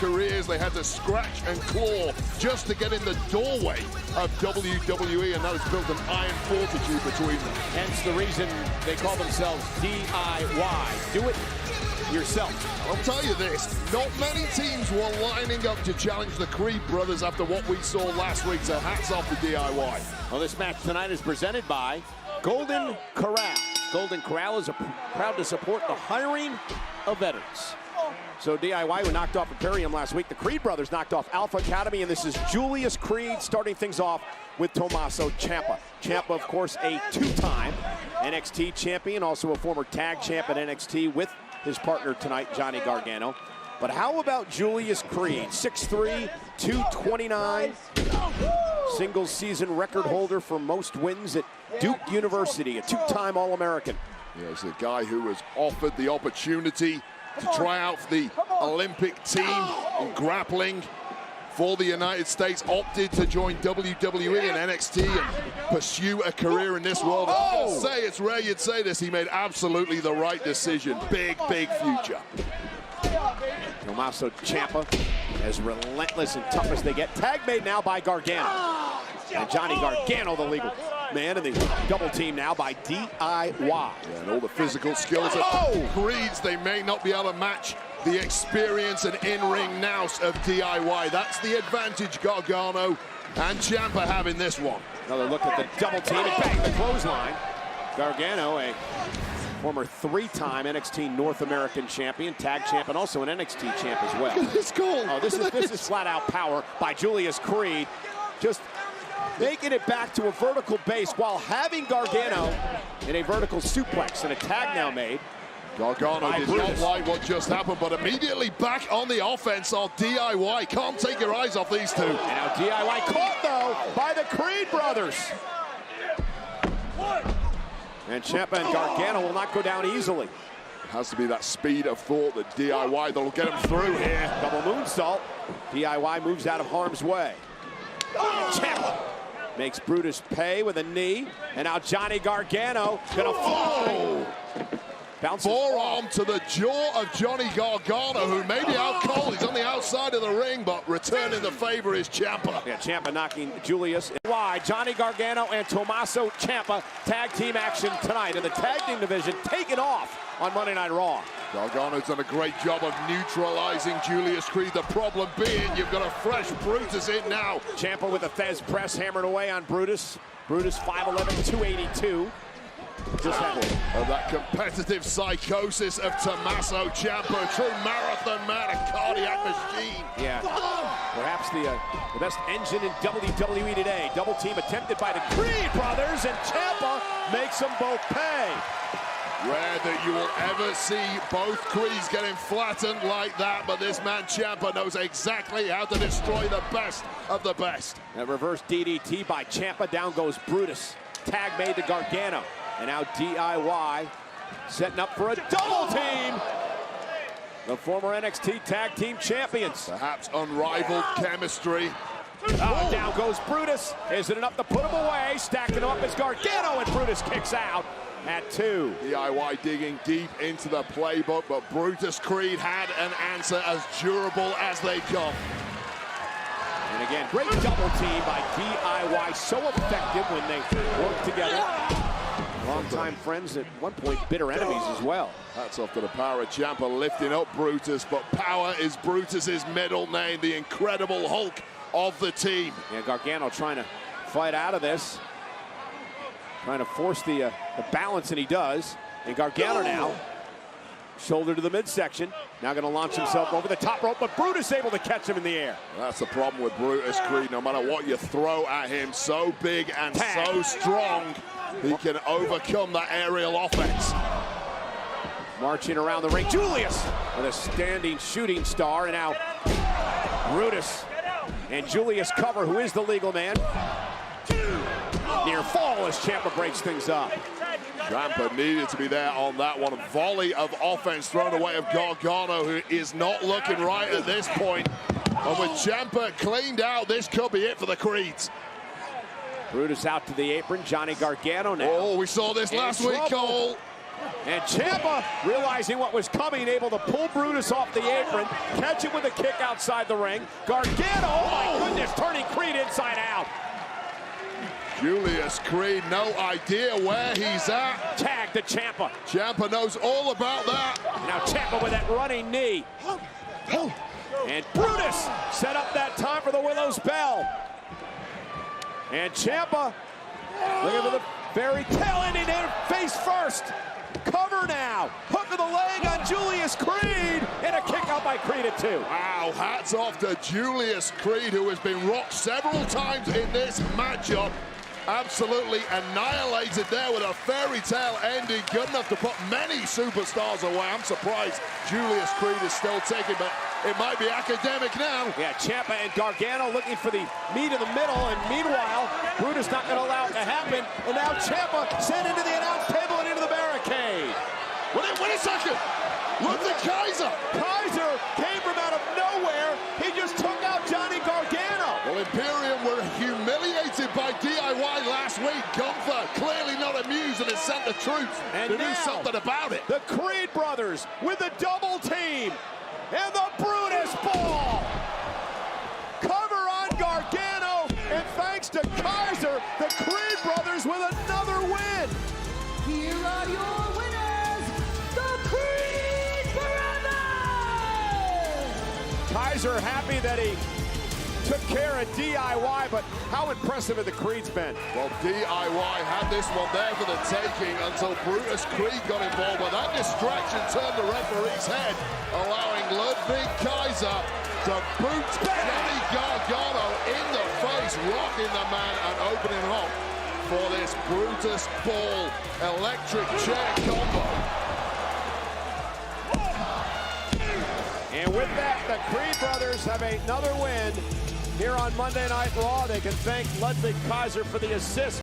careers. They had to scratch and claw just to get in the doorway of WWE, and that has built an iron fortitude between them. Hence the reason they call themselves DIY. Do it yourself. I'll tell you this, not many teams were lining up to challenge the Creed brothers after what we saw last week, so hats off to DIY. Well, this match tonight is presented by Golden Corral. Golden Corral is proud to support the hiring of veterans. So DIY were knocked off Imperium last week. The Creed brothers knocked off Alpha Academy, and this is Julius Creed starting things off with Tommaso Ciampa. Ciampa, of course, a two-time NXT champion, also a former tag champ at NXT with his partner tonight, Johnny Gargano. But how about Julius Creed? 6'3", 229, single season record holder for most wins at Duke University, a two-time All-American. Yeah, he's a guy who was offered the opportunity to try out for the Olympic team in grappling for the United States, opted to join WWE and NXT and pursue a career in this world. I'll say, it's rare you'd say this, he made absolutely the right decision. Big, big future. Tommaso Ciampa, as relentless and tough as they get. Tag made now by Gargano. And Johnny Gargano, the legal man, and the double team now by DIY. Yeah, and all the physical skills of Creeds, they may not be able to match the experience and in-ring nous of DIY. That's the advantage Gargano and Ciampa have in this one. Another look at the double team and bang, the clothesline. Gargano, a former three-time NXT North American champion, tag champ, and also an NXT champ as well. Look at this goal. Oh, this is flat-out power by Julius Creed. Just making it back to a vertical base while having Gargano in a vertical suplex, and a tag now made. Gargano did not like what just happened, but immediately back on the offense on DIY. Can't take your eyes off these two. And now DIY caught, though, by the Creed brothers. And Ciampa and Gargano will not go down easily. It has to be that speed of thought that DIY that'll get him through here. Double moonsault. DIY moves out of harm's way. Ciampa makes Brutus pay with a knee. And now Johnny Gargano gonna fly. Bounces. Forearm to the jaw of Johnny Gargano, who may be out cold. He's on the outside of the ring, but returning the favor is Ciampa. Yeah, Ciampa knocking Julius wide. Johnny Gargano and Tommaso Ciampa tag team action tonight in the tag team division, taken off on Monday Night Raw. Gargano's done a great job of neutralizing Julius Creed. The problem being you've got a fresh Brutus in now. Ciampa with a Thez press hammered away on Brutus. Brutus 5'11", 282. Just of that competitive psychosis of Tommaso Ciampa, a true marathon man, a cardiac machine. Yeah, perhaps the best engine in WWE today. Double team attempted by the Creed brothers, and Ciampa makes them both pay. Rare that you will ever see both Creeds getting flattened like that, but this man Ciampa knows exactly how to destroy the best of the best. A reverse DDT by Ciampa, down goes Brutus. Tag made to Gargano. And now DIY setting up for a double team. The former NXT Tag Team Champions. Perhaps unrivaled chemistry. Oh, down goes Brutus. Is it enough to put him away? Stacking him up as Gargano, and Brutus kicks out at 2. DIY digging deep into the playbook, but Brutus Creed had an answer as durable as they come. And again, great double team by DIY. So effective when they work together. Longtime friends, at one point bitter enemies as well. That's off to the power of Ciampa lifting up Brutus, but power is Brutus's middle name, the Incredible Hulk of the team. Yeah, Gargano trying to fight out of this. Trying to force the balance, and he does. And Gargano now, shoulder to the midsection. Now going to launch himself over the top rope, but Brutus able to catch him in the air. That's the problem with Brutus Creed. No matter what you throw at him, so big and so strong, he can overcome that aerial offense. Marching around the ring, Julius with a standing shooting star, and now Brutus and Julius cover, who is the legal man. Near fall as Ciampa breaks things up. Ciampa needed to be there on that one. A volley of offense thrown away of Gargano, who is not looking right at this point. And with Ciampa cleaned out, this could be it for the Creeds. Brutus out to the apron. Johnny Gargano now. Oh, we saw this last week, Cole. And Ciampa, realizing what was coming, able to pull Brutus off the apron, catch him with a kick outside the ring. Gargano, oh my goodness, turning Creed inside out. Julius Creed, no idea where he's at. Tag to Ciampa. Ciampa knows all about that. Now Ciampa with that running knee. And Brutus set up that time for the Willow's Bell. And Ciampa looking for the very tail ending there, face first. Cover now. Hook of the leg on Julius Creed. And a kick out by Creed at 2. Wow, hats off to Julius Creed, who has been rocked several times in this matchup. Absolutely annihilated there with a fairy tale ending. Good enough to put many superstars away. I'm surprised Julius Creed is still taking, but it might be academic now. Yeah, Ciampa and Gargano looking for the meat in the middle, and meanwhile, Brutus not going to allow it to happen. And now Ciampa sent into the announce table and into the barricade. Wait a second. Look at Kaiser. Kaiser came from out of nowhere. He just took out Johnny Gargano. Well, Imperium were humiliated by DIY last week. Gunther clearly not amused and has sent the troops to do something about it. The Creed brothers with the double team and the Brutus ball. Cover on Gargano, and thanks to Kaiser, the Creed brothers with another win. Here are your winners, the Creed brothers. Kaiser happy that he took care of DIY, but how impressive have the Creeds been? Well, DIY had this one there for the taking until Brutus Creed got involved, but that distraction turned the referee's head, allowing Ludwig Kaiser to boot Johnny Gargano in the face, rocking the man and opening up for this Brutus Ball electric chair combo. And with that, the Creed brothers have another win here on Monday Night Raw. They can thank Ludwig Kaiser for the assist.